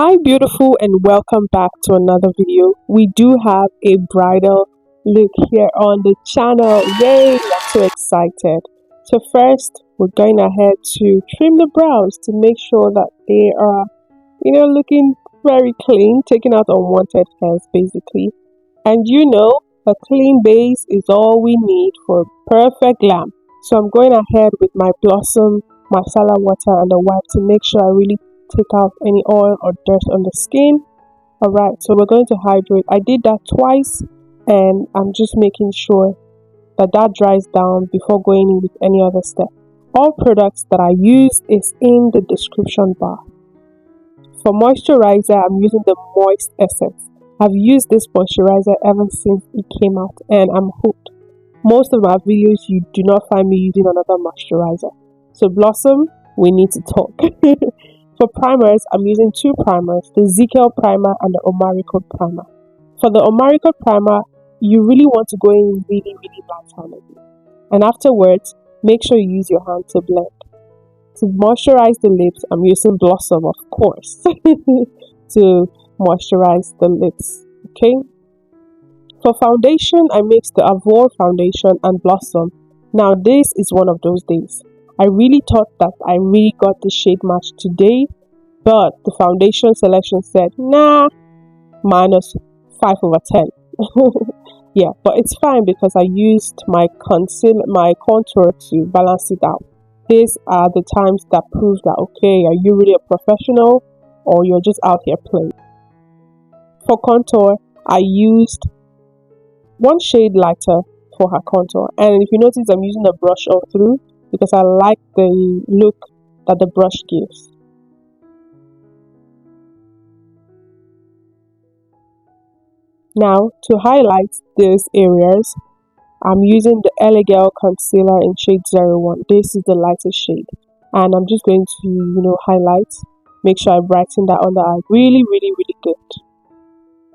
Hi beautiful, and welcome back to another video. We do have a bridal look here on the channel. Yay, I'm so excited. So first, we're going ahead to trim the brows to make sure that they are, looking very clean, taking out unwanted hairs basically. And a clean base is all we need for perfect glam. So I'm going ahead with my Blossom Masala water and a wipe to make sure I really take out any oil or dirt on the skin. Alright, so we're going to hydrate. I did that twice, and I'm just making sure that dries down before going in with any other step. All products that I use is in the description bar. For moisturizer, I'm using the Moist Essence. I've used this moisturizer ever since it came out, and I'm hooked. Most of my videos, you do not find me using another moisturizer. So Blossom, we need to talk. For primers, I'm using two primers, the Zickel primer and the Omarico primer. For the Omarico primer, you really want to go in really light-handed. And afterwards, make sure you use your hand to blend. To moisturize the lips, I'm using Blossom, of course, to moisturize the lips, okay? For foundation, I mixed the Avor foundation and Blossom. Now, this is one of those days. I really thought that I really got the shade match today, but the foundation selection said, nah, minus 5/10. Yeah, but it's fine because I used my contour to balance it out. These are the times that prove that, okay, are you really a professional or you're just out here playing? For contour, I used one shade lighter for her contour. And if you notice, I'm using a brush all through because I like the look that the brush gives. Now, to highlight these areas, I'm using the LA Girl Concealer in shade 01. This is the lightest shade. And I'm just going to, highlight, make sure I brighten that under eye. Really good.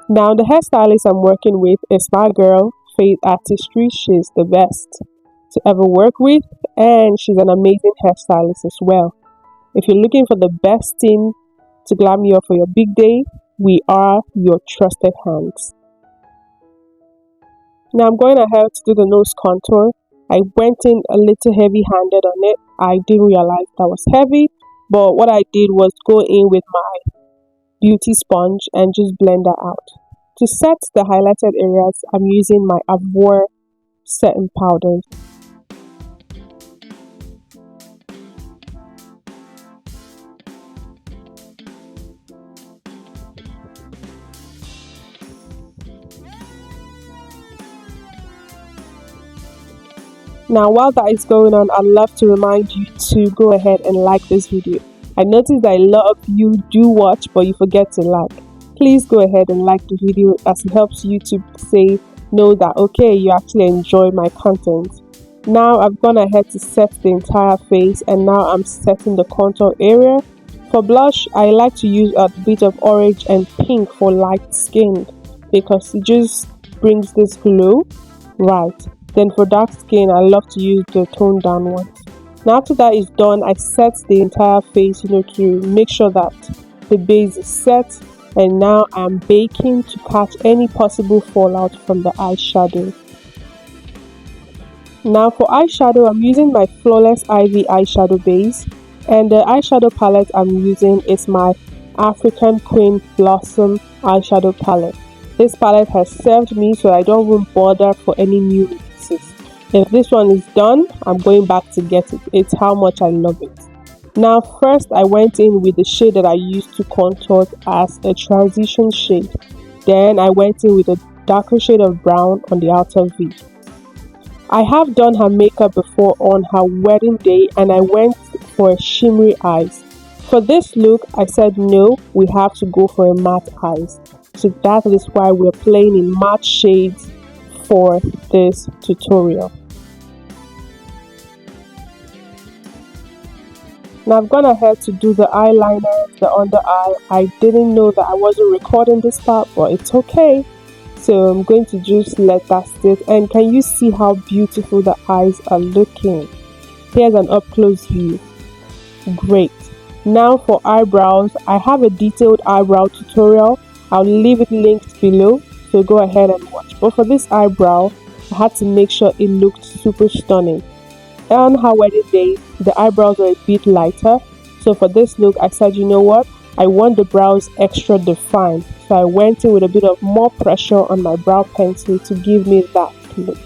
Now, the hairstylist I'm working with is my girl, Faith Artistry. She's the best to ever work with, and she's an amazing hairstylist as well. If you're looking for the best team to glam you up for your big day, we are your trusted hands. Now I'm going ahead to do the nose contour. I went in a little heavy-handed on it. I didn't realize that was heavy, but what I did was go in with my beauty sponge and just blend that out. To set the highlighted areas, I'm using my Avor setting powder. Now, while that is going on, I'd love to remind you to go ahead and like this video. I noticed that a lot of you do watch, but you forget to like. Please go ahead and like the video as it helps YouTube know that, okay, you actually enjoy my content. Now, I've gone ahead to set the entire face, and now I'm setting the contour area. For blush, I like to use a bit of orange and pink for light skin because it just brings this glow. Right. Then for dark skin, I love to use the toned down ones. Now after that is done, I set the entire face, to make sure that the base is set. And now I'm baking to catch any possible fallout from the eyeshadow. Now for eyeshadow, I'm using my Flawless Ivy eyeshadow base. And the eyeshadow palette I'm using is my African Queen Blossom eyeshadow palette. This palette has served me, so I don't even bother for any new releases. If this one is done, I'm going back to get it. It's how much I love it. Now first, I went in with the shade that I used to contour as a transition shade. Then I went in with a darker shade of brown on the outer V. I have done her makeup before on her wedding day, and I went for shimmery eyes. For this look, I said no, we have to go for a matte eyes. So that is why we're playing in matte shades for this tutorial. Now I've gone ahead to do the eyeliner, the under eye. I didn't know that I wasn't recording this part, but it's okay. So I'm going to just let that sit. And can you see how beautiful the eyes are looking? Here's an up close view. Great. Now for eyebrows, I have a detailed eyebrow tutorial. I'll leave it linked below, so go ahead and watch. But for this eyebrow, I had to make sure it looked super stunning. On her wedding day, the eyebrows were a bit lighter, so for this look, I said, you know what? I want the brows extra defined, so I went in with a bit of more pressure on my brow pencil to give me that look.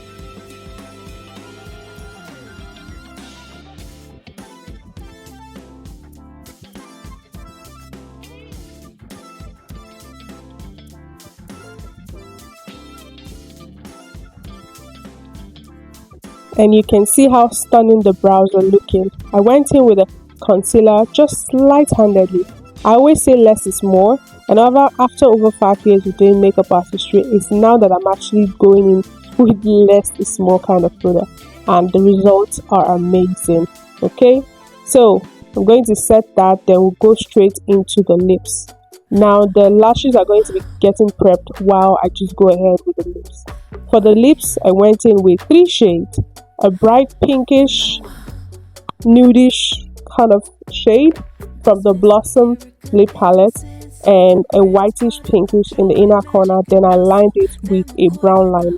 And you can see how stunning the brows are looking. I went in with a concealer just light-handedly. I always say less is more, and after over 5 years of doing makeup artistry, it's now that I'm actually going in with less is more kind of product, and the results are amazing. Okay, so I'm going to set that, then we'll go straight into the lips. Now the lashes are going to be getting prepped while I just go ahead with the lips. For the lips, I went in with 3 shades. A bright pinkish, nudish kind of shade from the Blossom lip palette, and a whitish pinkish in the inner corner. Then I lined it with a brown liner.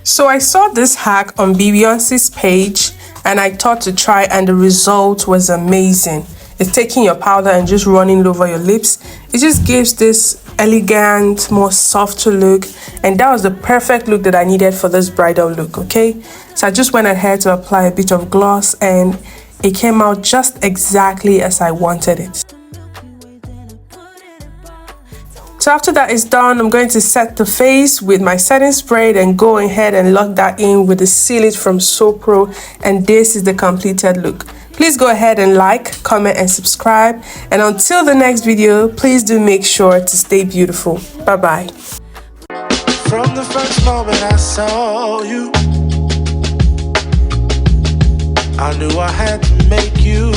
So I saw this hack on Beyonce's page and I thought to try, and the result was amazing. It's taking your powder and just running it over your lips. It just gives this elegant, more softer look, and that was the perfect look that I needed for this bridal look. Okay, so I just went ahead to apply a bit of gloss and it came out just exactly as I wanted it. So after that is done, I'm going to set the face with my setting spray and go ahead and lock that in with the Seal It from So Pro, and this is the completed look. Please go ahead and like, comment and subscribe, and until the next video, please do make sure to stay beautiful. Bye bye. From the first moment I saw you, I knew I had to make you